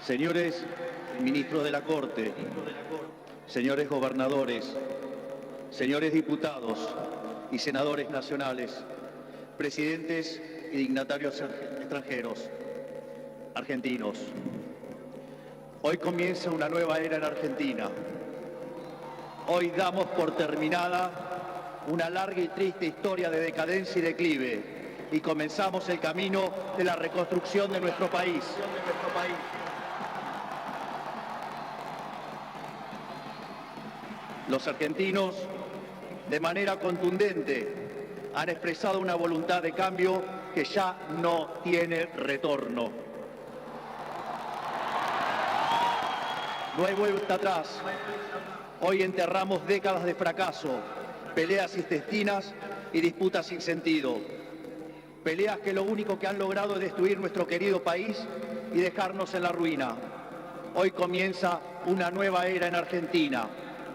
Señores ministros de la Corte, señores gobernadores, señores diputados y senadores nacionales, presidentes y dignatarios extranjeros, argentinos. Hoy comienza una nueva era en Argentina. Hoy damos por terminada una larga y triste historia de decadencia y declive y comenzamos el camino de la reconstrucción de nuestro país. Los argentinos, de manera contundente, han expresado una voluntad de cambio que ya no tiene retorno. No hay vuelta atrás. Hoy enterramos décadas de fracaso, peleas intestinas y disputas sin sentido. Peleas que lo único que han logrado es destruir nuestro querido país y dejarnos en la ruina. Hoy comienza una nueva era en Argentina,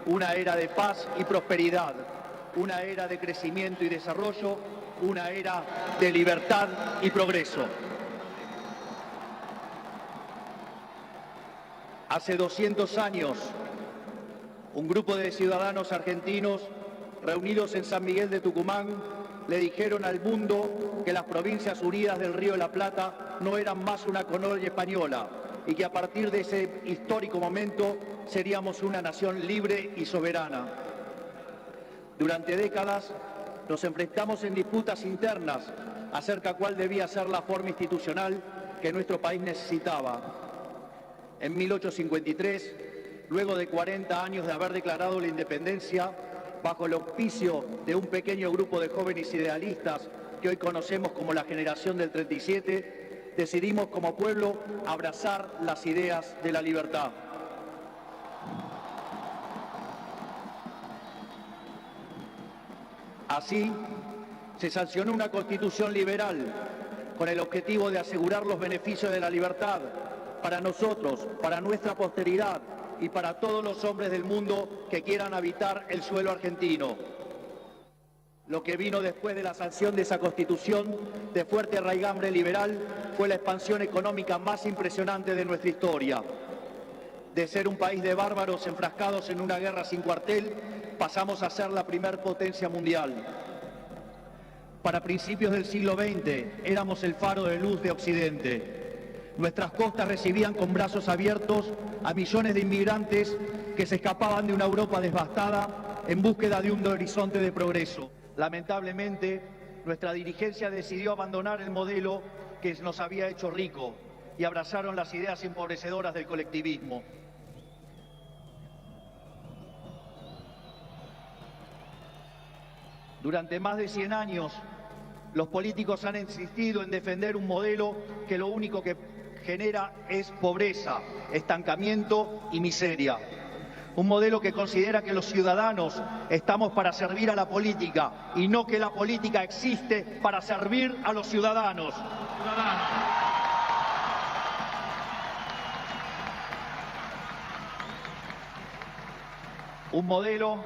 una era de paz y prosperidad, una era de crecimiento y desarrollo, una era de libertad y progreso. Hace 200 años, un grupo de ciudadanos argentinos reunidos en San Miguel de Tucumán le dijeron al mundo que las Provincias Unidas del Río de la Plata no eran más una colonia española y que a partir de ese histórico momento seríamos una nación libre y soberana. Durante décadas nos enfrentamos en disputas internas acerca de cuál debía ser la forma institucional que nuestro país necesitaba. En 1853, luego de 40 años de haber declarado la independencia, bajo el auspicio de un pequeño grupo de jóvenes idealistas que hoy conocemos como la generación del 37, decidimos como pueblo abrazar las ideas de la libertad. Así, se sancionó una constitución liberal con el objetivo de asegurar los beneficios de la libertad para nosotros, para nuestra posteridad y para todos los hombres del mundo que quieran habitar el suelo argentino. Lo que vino después de la sanción de esa constitución de fuerte raigambre liberal fue la expansión económica más impresionante de nuestra historia. De ser un país de bárbaros enfrascados en una guerra sin cuartel, pasamos a ser la primer potencia mundial. Para principios del siglo XX éramos el faro de luz de Occidente. Nuestras costas recibían con brazos abiertos a millones de inmigrantes que se escapaban de una Europa devastada en búsqueda de un horizonte de progreso. Lamentablemente, nuestra dirigencia decidió abandonar el modelo que nos había hecho rico y abrazaron las ideas empobrecedoras del colectivismo. Durante más de 100 años, los políticos han insistido en defender un modelo que lo único que genera es pobreza, estancamiento y miseria. Un modelo que considera que los ciudadanos estamos para servir a la política y no que la política existe para servir a los ciudadanos. Un modelo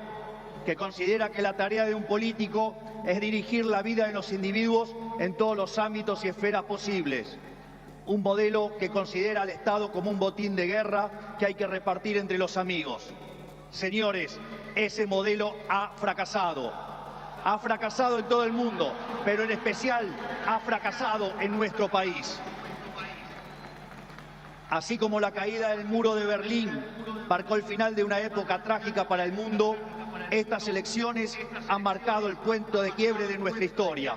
que considera que la tarea de un político es dirigir la vida de los individuos en todos los ámbitos y esferas posibles. Un modelo que considera al Estado como un botín de guerra que hay que repartir entre los amigos. Señores, ese modelo ha fracasado. Ha fracasado en todo el mundo, pero en especial ha fracasado en nuestro país. Así como la caída del muro de Berlín marcó el final de una época trágica para el mundo, estas elecciones han marcado el punto de quiebre de nuestra historia.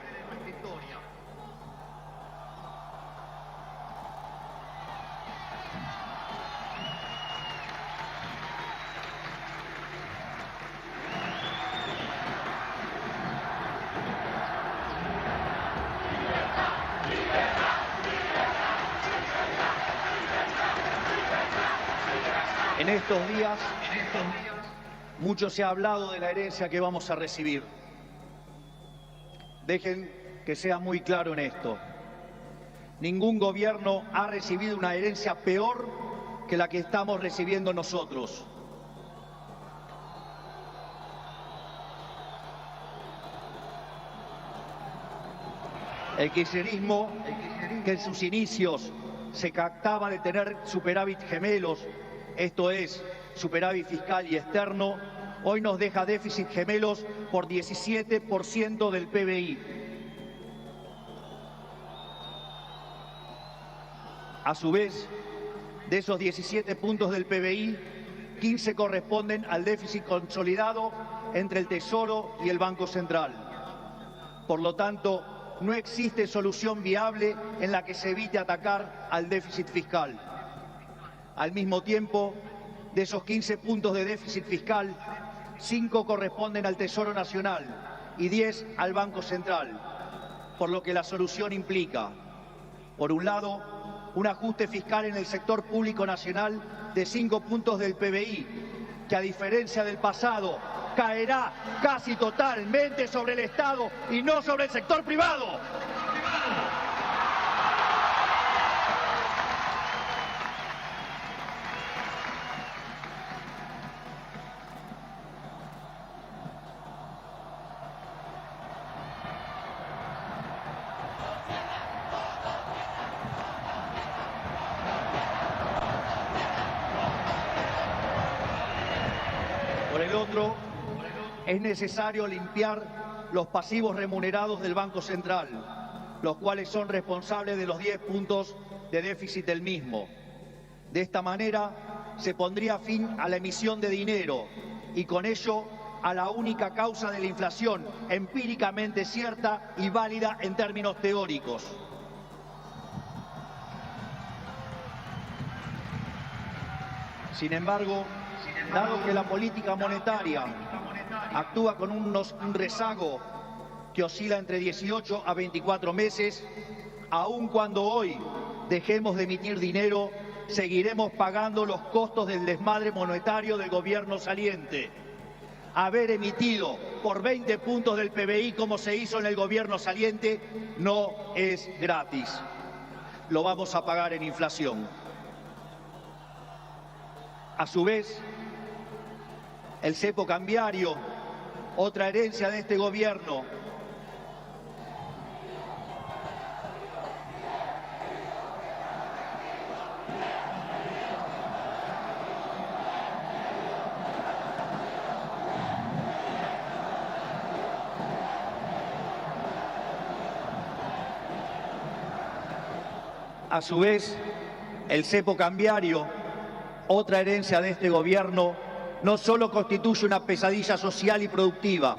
En estos días, mucho se ha hablado de la herencia que vamos a recibir. Dejen que sea muy claro en esto. Ningún gobierno ha recibido una herencia peor que la que estamos recibiendo nosotros. El kirchnerismo, que en sus inicios se captaba de tener superávit gemelos, esto es, superávit fiscal y externo, hoy nos deja déficit gemelos por 17% del PBI. A su vez, de esos 17 puntos del PBI, 15 corresponden al déficit consolidado entre el Tesoro y el Banco Central. Por lo tanto, no existe solución viable en la que se evite atacar al déficit fiscal. Al mismo tiempo, de esos 15 puntos de déficit fiscal, 5 corresponden al Tesoro Nacional y 10 al Banco Central, por lo que la solución implica, por un lado, un ajuste fiscal en el sector público nacional de 5 puntos del PBI, que a diferencia del pasado, caerá casi totalmente sobre el Estado y no sobre el sector privado. Por el otro, es necesario limpiar los pasivos remunerados del Banco Central, los cuales son responsables de los 10 puntos de déficit del mismo. De esta manera, se pondría fin a la emisión de dinero y con ello a la única causa de la inflación empíricamente cierta y válida en términos teóricos. Sin embargo, dado que la política monetaria actúa con un rezago que oscila entre 18 a 24 meses, aun cuando hoy dejemos de emitir dinero, seguiremos pagando los costos del desmadre monetario del gobierno saliente. Haber emitido por 20 puntos del PBI como se hizo en el gobierno saliente no es gratis. Lo vamos a pagar en inflación. A su vez, el cepo cambiario, otra herencia de este gobierno, otra herencia de este gobierno, no solo constituye una pesadilla social y productiva,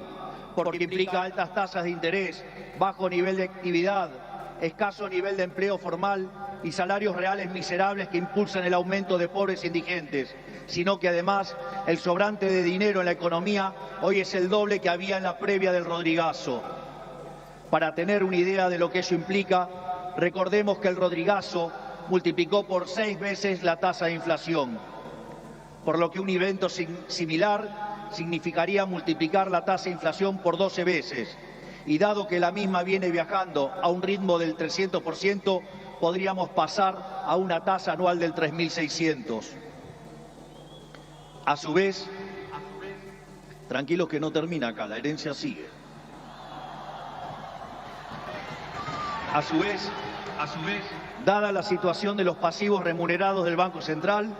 porque implica altas tasas de interés, bajo nivel de actividad, escaso nivel de empleo formal y salarios reales miserables que impulsan el aumento de pobres e indigentes, sino que además el sobrante de dinero en la economía hoy es el doble que había en la previa del Rodrigazo. Para tener una idea de lo que eso implica, recordemos que el Rodrigazo multiplicó por 6 veces la tasa de inflación, por lo que un evento similar significaría multiplicar la tasa de inflación por 12 veces. Y dado que la misma viene viajando a un ritmo del 300%, podríamos pasar a una tasa anual del 3.600. A su vez, tranquilos que no termina acá, la herencia sigue. A su vez, dada la situación de los pasivos remunerados del Banco Central,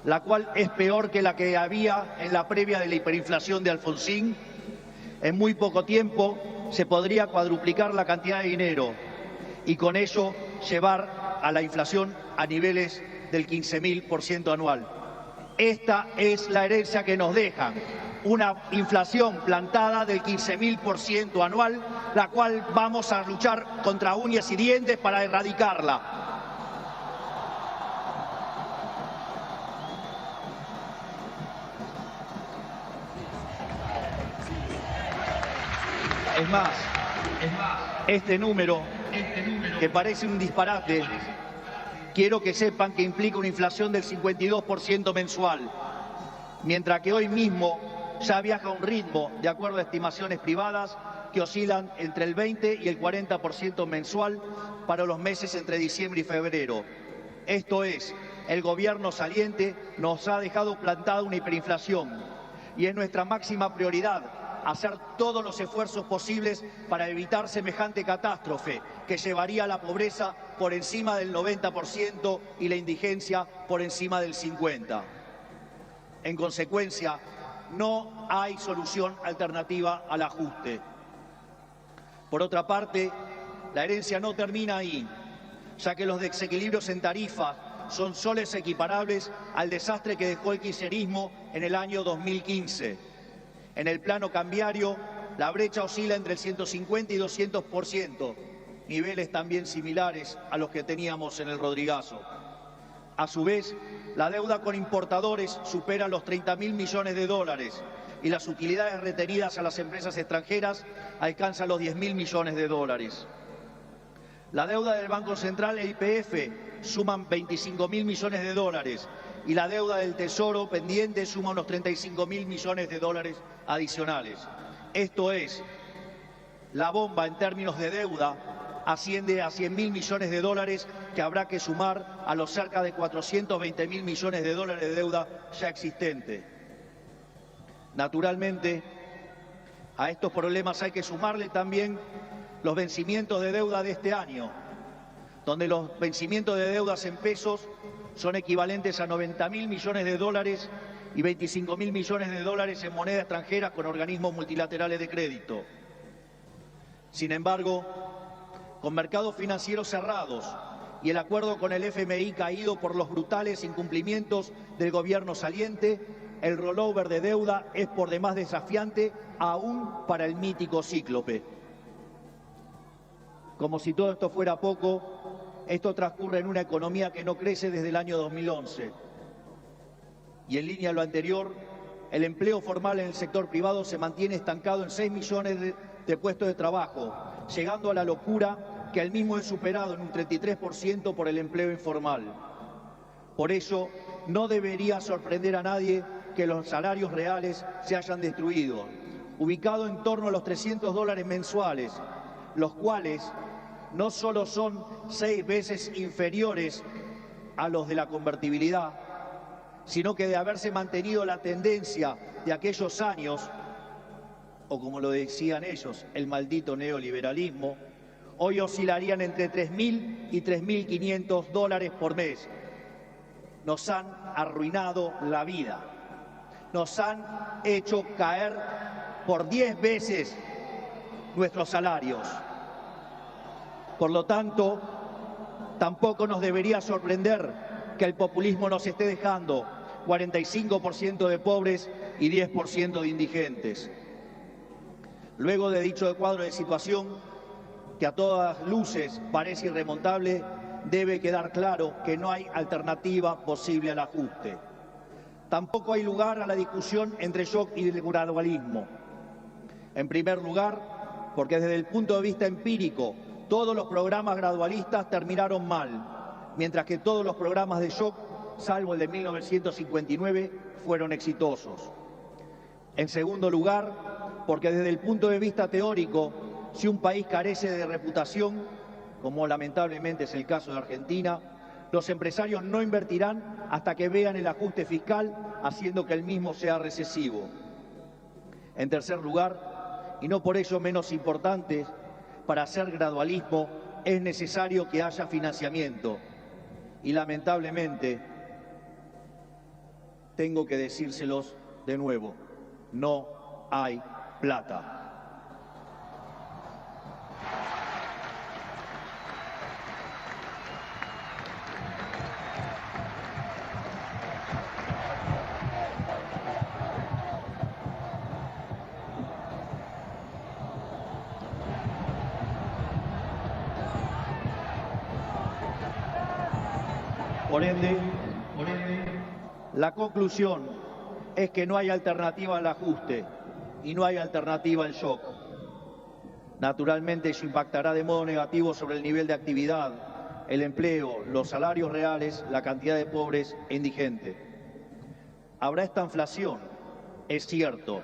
la cual es peor que la que había en la previa de la hiperinflación de Alfonsín, en muy poco tiempo se podría cuadruplicar la cantidad de dinero y con ello llevar a la inflación a niveles del 15.000% anual. Esta es la herencia que nos dejan, una inflación plantada del 15.000% anual, la cual vamos a luchar contra uñas y dientes para erradicarla. Es más, este número, que parece un disparate, quiero que sepan que implica una inflación del 52% mensual, mientras que hoy mismo ya viaja a un ritmo, de acuerdo a estimaciones privadas, que oscilan entre el 20 y el 40% mensual para los meses entre diciembre y febrero. Esto es, el gobierno saliente nos ha dejado plantada una hiperinflación y es nuestra máxima prioridad hacer todos los esfuerzos posibles para evitar semejante catástrofe que llevaría a la pobreza por encima del 90% y la indigencia por encima del 50%. En consecuencia, no hay solución alternativa al ajuste. Por otra parte, la herencia no termina ahí, ya que los desequilibrios en tarifas son soles equiparables al desastre que dejó el kirchnerismo en el año 2015. En el plano cambiario, la brecha oscila entre el 150 y 200%, niveles también similares a los que teníamos en el Rodrigazo. A su vez, la deuda con importadores supera los 30.000 millones de dólares y las utilidades retenidas a las empresas extranjeras alcanzan los 10.000 millones de dólares. La deuda del Banco Central e YPF suman 25.000 millones de dólares y la deuda del Tesoro pendiente suma unos 35.000 millones de dólares adicionales. Esto es, la bomba en términos de deuda asciende a 100.000 millones de dólares que habrá que sumar a los cerca de 420.000 millones de dólares de deuda ya existente. Naturalmente, a estos problemas hay que sumarle también los vencimientos de deuda de este año, donde los vencimientos de deudas en pesos son equivalentes a 90.000 millones de dólares y 25.000 millones de dólares en moneda extranjera con organismos multilaterales de crédito. Sin embargo, con mercados financieros cerrados y el acuerdo con el FMI caído por los brutales incumplimientos del gobierno saliente, el rollover de deuda es por demás desafiante aún para el mítico cíclope. Como si todo esto fuera poco, esto transcurre en una economía que no crece desde el año 2011. Y en línea a lo anterior, el empleo formal en el sector privado se mantiene estancado en 6 millones de puestos de trabajo, llegando a la locura que el mismo es superado en un 33% por el empleo informal. Por eso, no debería sorprender a nadie que los salarios reales se hayan destruido, ubicado en torno a los $300 mensuales, los cuales no solo son 6 veces inferiores a los de la convertibilidad, sino que de haberse mantenido la tendencia de aquellos años, o como lo decían ellos, el maldito neoliberalismo, hoy oscilarían entre 3.000 y 3.500 dólares por mes. Nos han arruinado la vida, nos han hecho caer por 10 veces nuestros salarios. Por lo tanto, tampoco nos debería sorprender que el populismo nos esté dejando 45% de pobres y 10% de indigentes. Luego de dicho cuadro de situación, que a todas luces parece irremontable, debe quedar claro que no hay alternativa posible al ajuste. Tampoco hay lugar a la discusión entre shock y el gradualismo. En primer lugar, porque desde el punto de vista empírico, todos los programas gradualistas terminaron mal, mientras que todos los programas de shock, salvo el de 1959, fueron exitosos. En segundo lugar, porque desde el punto de vista teórico, si un país carece de reputación, como lamentablemente es el caso de Argentina, los empresarios no invertirán hasta que vean el ajuste fiscal, haciendo que el mismo sea recesivo. En tercer lugar, y no por ello menos importante, para hacer gradualismo es necesario que haya financiamiento. Y lamentablemente, tengo que decírselos de nuevo, no hay plata. Por ende, la conclusión es que no hay alternativa al ajuste y no hay alternativa al shock. Naturalmente, eso impactará de modo negativo sobre el nivel de actividad, el empleo, los salarios reales, la cantidad de pobres e indigentes. Habrá esta inflación, es cierto,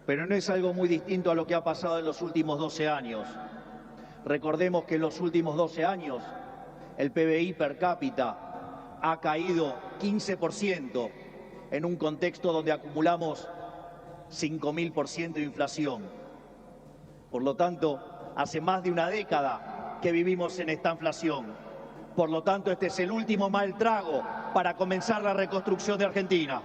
pero no es algo muy distinto a lo que ha pasado en los últimos 12 años. Recordemos que en los últimos 12 años el PBI per cápita ha caído 15% en un contexto donde acumulamos 5.000% de inflación. Por lo tanto, hace más de una década que vivimos en esta inflación. Por lo tanto, este es el último mal trago para comenzar la reconstrucción de Argentina.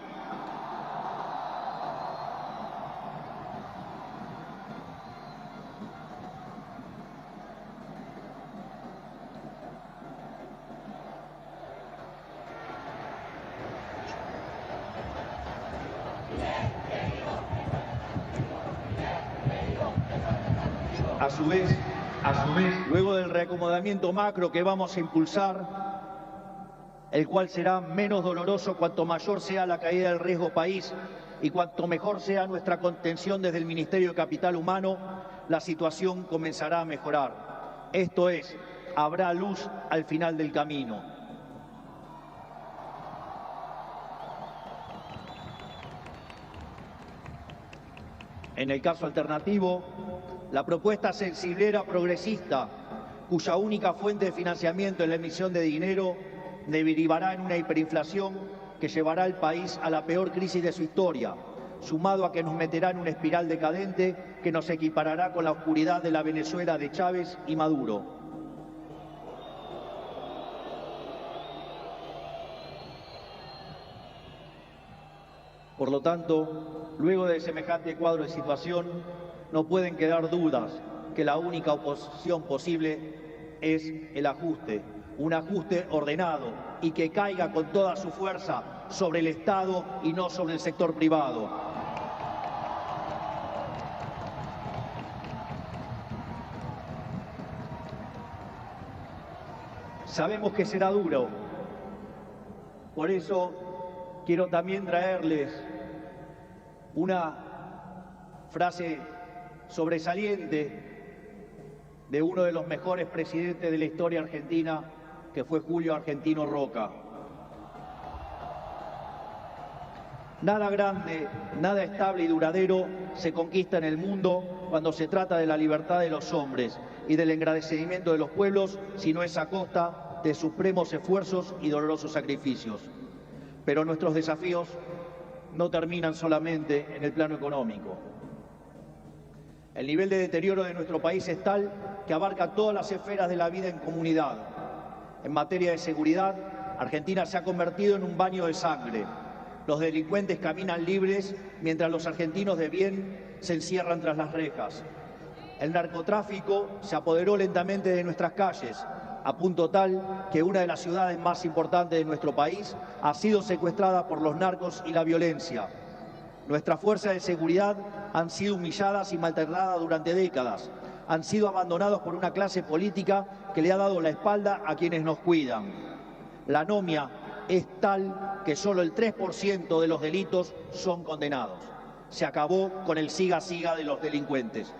A su vez, luego del reacomodamiento macro que vamos a impulsar, el cual será menos doloroso cuanto mayor sea la caída del riesgo país y cuanto mejor sea nuestra contención desde el Ministerio de Capital Humano, la situación comenzará a mejorar. Esto es, habrá luz al final del camino. En el caso alternativo, la propuesta sensiblera progresista, cuya única fuente de financiamiento es la emisión de dinero, derivará en una hiperinflación que llevará al país a la peor crisis de su historia, sumado a que nos meterá en una espiral decadente que nos equiparará con la oscuridad de la Venezuela de Chávez y Maduro. Por lo tanto, luego de semejante cuadro de situación, no pueden quedar dudas que la única oposición posible es el ajuste, un ajuste ordenado y que caiga con toda su fuerza sobre el Estado y no sobre el sector privado. Sabemos que será duro, por eso quiero también traerles una frase sobresaliente de uno de los mejores presidentes de la historia argentina, que fue Julio Argentino Roca. Nada grande, nada estable y duradero se conquista en el mundo cuando se trata de la libertad de los hombres y del engrandecimiento de los pueblos, si no es a costa de supremos esfuerzos y dolorosos sacrificios. Pero nuestros desafíos no terminan solamente en el plano económico. El nivel de deterioro de nuestro país es tal que abarca todas las esferas de la vida en comunidad. En materia de seguridad, Argentina se ha convertido en un baño de sangre. Los delincuentes caminan libres mientras los argentinos de bien se encierran tras las rejas. El narcotráfico se apoderó lentamente de nuestras calles, a punto tal que una de las ciudades más importantes de nuestro país ha sido secuestrada por los narcos y la violencia. Nuestras fuerzas de seguridad han sido humilladas y maltratadas durante décadas. Han sido abandonados por una clase política que le ha dado la espalda a quienes nos cuidan. La anomia es tal que solo el 3% de los delitos son condenados. Se acabó con el siga-siga de los delincuentes.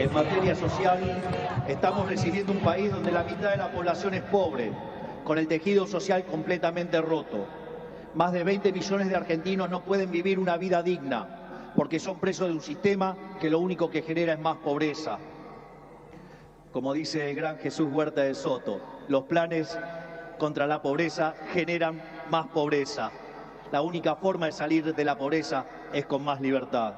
En materia social, estamos recibiendo un país donde la mitad de la población es pobre, con el tejido social completamente roto. Más de 20 millones de argentinos no pueden vivir una vida digna, porque son presos de un sistema que lo único que genera es más pobreza. Como dice el gran Jesús Huerta de Soto, los planes contra la pobreza generan más pobreza. La única forma de salir de la pobreza es con más libertad.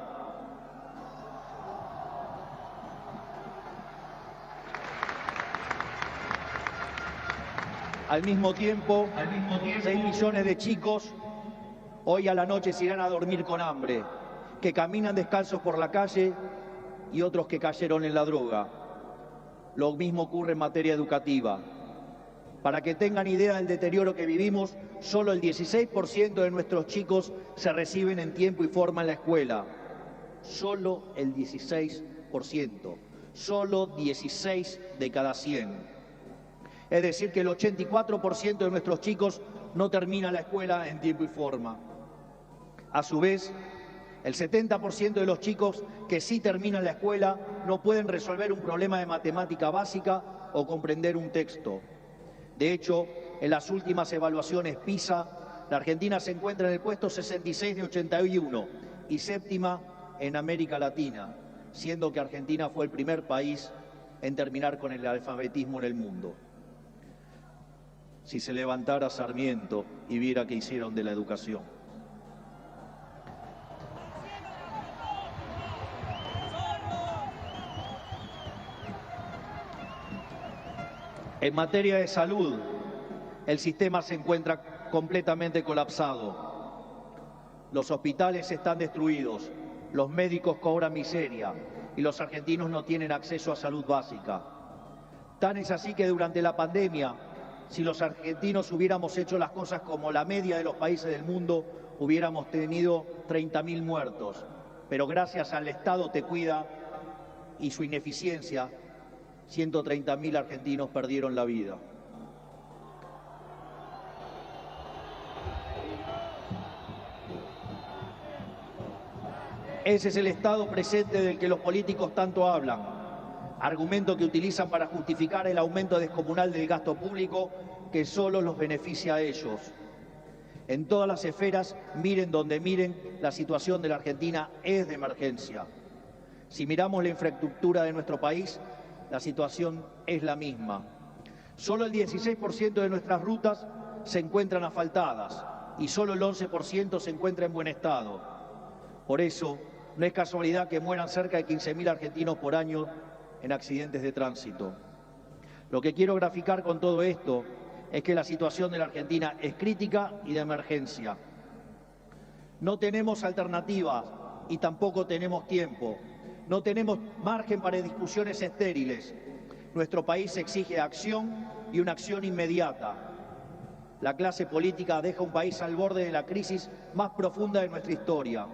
Al mismo tiempo, 6 millones de chicos hoy a la noche se irán a dormir con hambre, que caminan descalzos por la calle y otros que cayeron en la droga. Lo mismo ocurre en materia educativa. Para que tengan idea del deterioro que vivimos, solo el 16% de nuestros chicos se reciben en tiempo y forma en la escuela. Solo el 16%. Solo 16 de cada 100. Es decir, que el 84% de nuestros chicos no termina la escuela en tiempo y forma. A su vez, el 70% de los chicos que sí terminan la escuela no pueden resolver un problema de matemática básica o comprender un texto. De hecho, en las últimas evaluaciones PISA, la Argentina se encuentra en el puesto 66 de 81 y séptima en América Latina. siendo que Argentina fue el primer país en terminar con el alfabetismo en el mundo. Si se levantara Sarmiento y viera qué hicieron de la educación. En materia de salud, el sistema se encuentra completamente colapsado. Los hospitales están destruidos, los médicos cobran miseria y los argentinos no tienen acceso a salud básica. Tan es así que durante la pandemia, si los argentinos hubiéramos hecho las cosas como la media de los países del mundo, hubiéramos tenido 30.000 muertos. Pero gracias al Estado Te Cuida y su ineficiencia, 130.000 argentinos perdieron la vida. Ese es el estado presente del que los políticos tanto hablan, argumento que utilizan para justificar el aumento descomunal del gasto público que solo los beneficia a ellos. En todas las esferas, miren donde miren, la situación de la Argentina es de emergencia. Si miramos la infraestructura de nuestro país, la situación es la misma. Solo el 16% de nuestras rutas se encuentran asfaltadas y solo el 11% se encuentra en buen estado. Por eso, no es casualidad que mueran cerca de 15.000 argentinos por año en accidentes de tránsito. Lo que quiero graficar con todo esto es que la situación de la Argentina es crítica y de emergencia. No tenemos alternativas y tampoco tenemos tiempo. No tenemos margen para discusiones estériles. Nuestro país exige acción y una acción inmediata. La clase política deja un país al borde de la crisis más profunda de nuestra historia.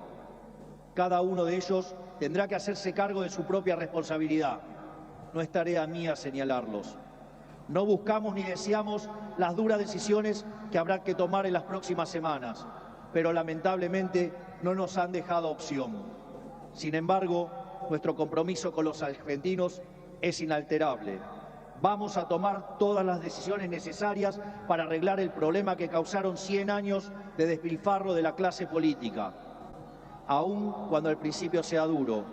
Cada uno de ellos tendrá que hacerse cargo de su propia responsabilidad. No es tarea mía señalarlos. No buscamos ni deseamos las duras decisiones que habrá que tomar en las próximas semanas, pero lamentablemente no nos han dejado opción. Sin embargo, nuestro compromiso con los argentinos es inalterable. Vamos a tomar todas las decisiones necesarias para arreglar el problema que causaron 100 años de despilfarro de la clase política, aun cuando al principio sea duro.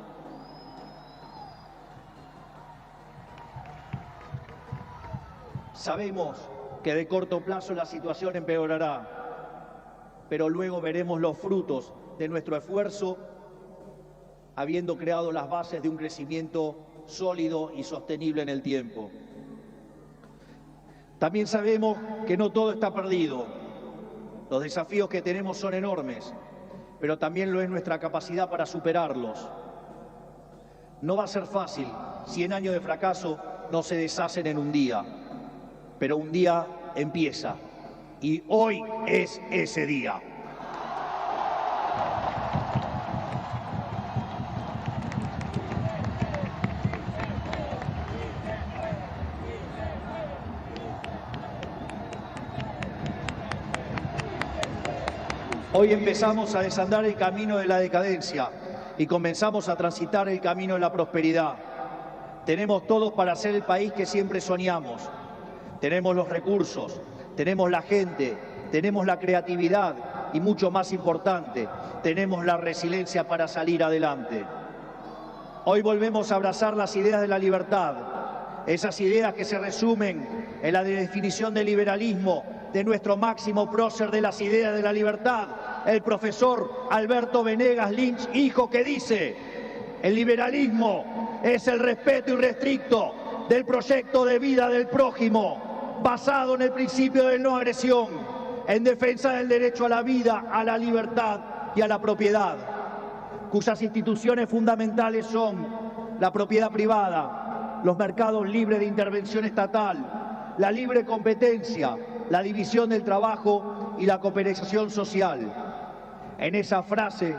Sabemos que de corto plazo la situación empeorará, pero luego veremos los frutos de nuestro esfuerzo, habiendo creado las bases de un crecimiento sólido y sostenible en el tiempo. También sabemos que no todo está perdido. Los desafíos que tenemos son enormes, pero también lo es nuestra capacidad para superarlos. No va a ser fácil, 100 años de fracaso no se deshacen en un día, pero un día empieza y hoy es ese día. Hoy empezamos a desandar el camino de la decadencia y comenzamos a transitar el camino de la prosperidad. Tenemos todos para ser el país que siempre soñamos. Tenemos los recursos, tenemos la gente, tenemos la creatividad y, mucho más importante, tenemos la resiliencia para salir adelante. Hoy volvemos a abrazar las ideas de la libertad, esas ideas que se resumen en la definición del liberalismo de nuestro máximo prócer de las ideas de la libertad, el profesor Alberto Venegas Lynch, hijo, que dice: el liberalismo es el respeto irrestricto del proyecto de vida del prójimo, basado en el principio de no agresión, en defensa del derecho a la vida, a la libertad y a la propiedad, cuyas instituciones fundamentales son la propiedad privada, los mercados libres de intervención estatal, la libre competencia, la división del trabajo y la cooperación social. En esa frase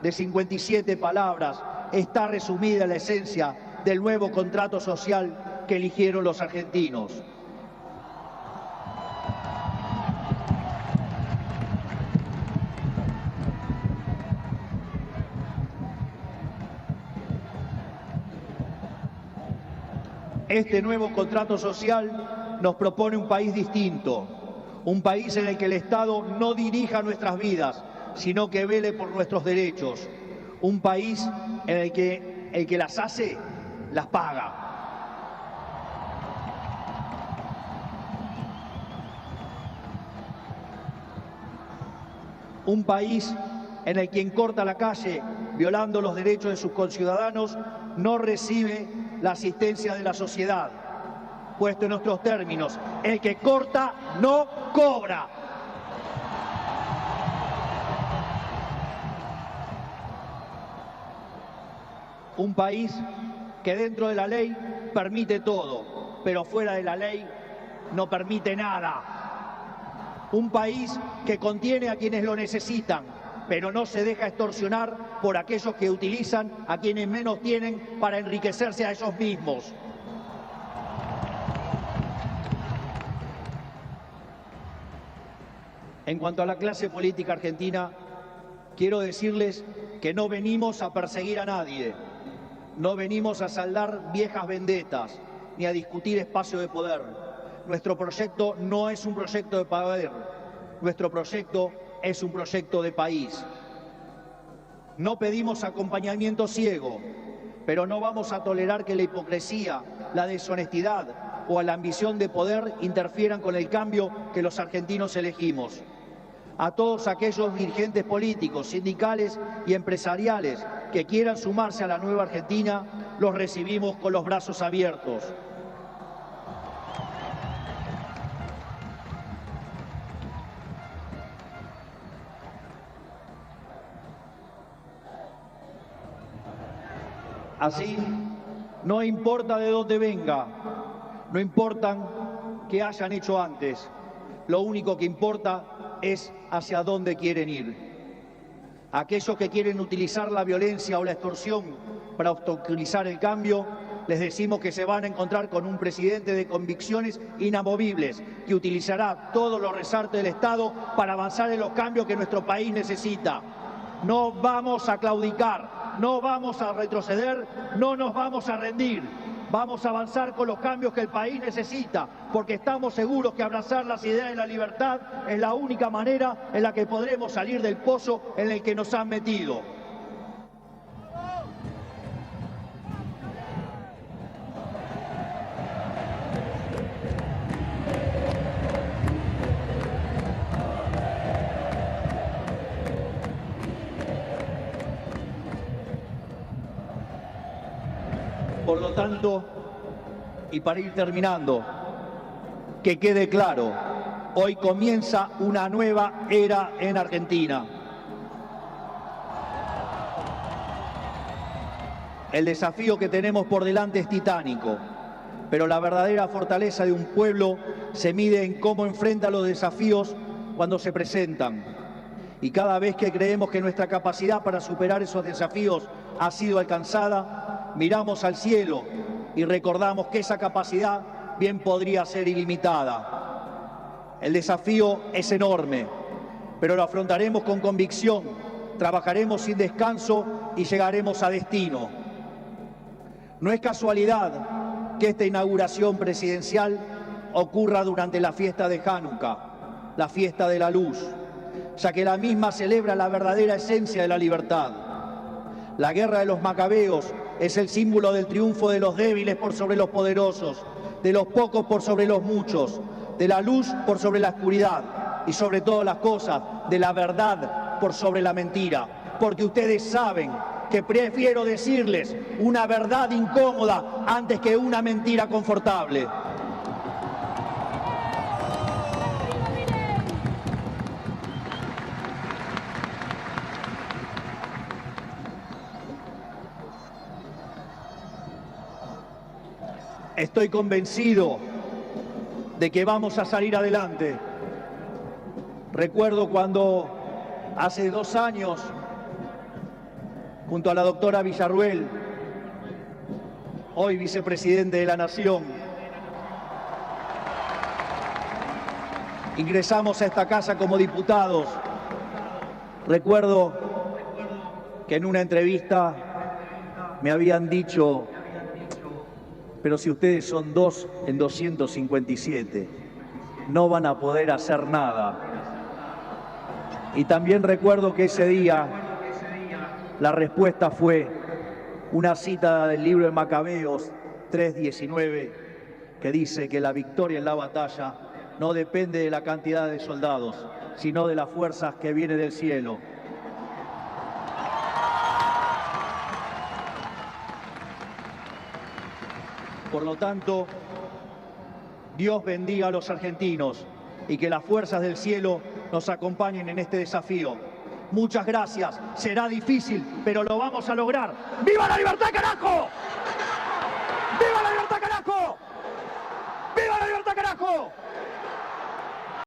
de 57 palabras está resumida la esencia del nuevo contrato social que eligieron los argentinos. Este nuevo contrato social nos propone un país distinto, un país en el que el Estado no dirija nuestras vidas, sino que vele por nuestros derechos, un país en el que el que las hace, las paga. Un país en el que quien corta la calle violando los derechos de sus conciudadanos no recibe la asistencia de la sociedad. Puesto en nuestros términos, el que corta no cobra. Un país que dentro de la ley permite todo, pero fuera de la ley no permite nada. Un país que contiene a quienes lo necesitan, pero no se deja extorsionar por aquellos que utilizan a quienes menos tienen para enriquecerse a ellos mismos. En cuanto a la clase política argentina, quiero decirles que no venimos a perseguir a nadie, no venimos a saldar viejas vendetas, ni a discutir espacio de poder. Nuestro proyecto no es un proyecto de poder, nuestro proyecto es un proyecto de país. No pedimos acompañamiento ciego, pero no vamos a tolerar que la hipocresía, la deshonestidad o la ambición de poder interfieran con el cambio que los argentinos elegimos. A todos aquellos dirigentes políticos, sindicales y empresariales que quieran sumarse a la nueva Argentina, los recibimos con los brazos abiertos. Así, no importa de dónde venga, no importa qué hayan hecho antes, lo único que importa es hacia dónde quieren ir. Aquellos que quieren utilizar la violencia o la extorsión para obstaculizar el cambio, les decimos que se van a encontrar con un presidente de convicciones inamovibles, que utilizará todos los resortes del Estado para avanzar en los cambios que nuestro país necesita. No vamos a claudicar, no vamos a retroceder, no nos vamos a rendir. Vamos a avanzar con los cambios que el país necesita, porque estamos seguros que abrazar las ideas de la libertad es la única manera en la que podremos salir del pozo en el que nos han metido. Por lo tanto, y para ir terminando, que quede claro, hoy comienza una nueva era en Argentina. El desafío que tenemos por delante es titánico, pero la verdadera fortaleza de un pueblo se mide en cómo enfrenta los desafíos cuando se presentan. Y cada vez que creemos que nuestra capacidad para superar esos desafíos ha sido alcanzada, miramos al cielo y recordamos que esa capacidad bien podría ser ilimitada. El desafío es enorme, pero lo afrontaremos con convicción, trabajaremos sin descanso y llegaremos a destino. No es casualidad que esta inauguración presidencial ocurra durante la fiesta de Hanukkah, la fiesta de la luz, ya que la misma celebra la verdadera esencia de la libertad. La guerra de los macabeos es el símbolo del triunfo de los débiles por sobre los poderosos, de los pocos por sobre los muchos, de la luz por sobre la oscuridad y sobre todas las cosas, de la verdad por sobre la mentira. Porque ustedes saben que prefiero decirles una verdad incómoda antes que una mentira confortable. Estoy convencido de que vamos a salir adelante. Recuerdo cuando hace 2 años, junto a la doctora Villarruel, hoy vicepresidente de la Nación, ingresamos a esta casa como diputados. Recuerdo que en una entrevista me habían dicho: pero si ustedes son 2 en 257, no van a poder hacer nada. Y también recuerdo que ese día la respuesta fue: Una cita del libro de Macabeos 3:19 que dice que la victoria en la batalla no depende de la cantidad de soldados, sino de las fuerzas que vienen del cielo. Por lo tanto, Dios bendiga a los argentinos y que las fuerzas del cielo nos acompañen en este desafío. Muchas gracias. Será difícil, pero lo vamos a lograr. ¡Viva la libertad, carajo! ¡Viva la libertad, carajo! ¡Viva la libertad, carajo!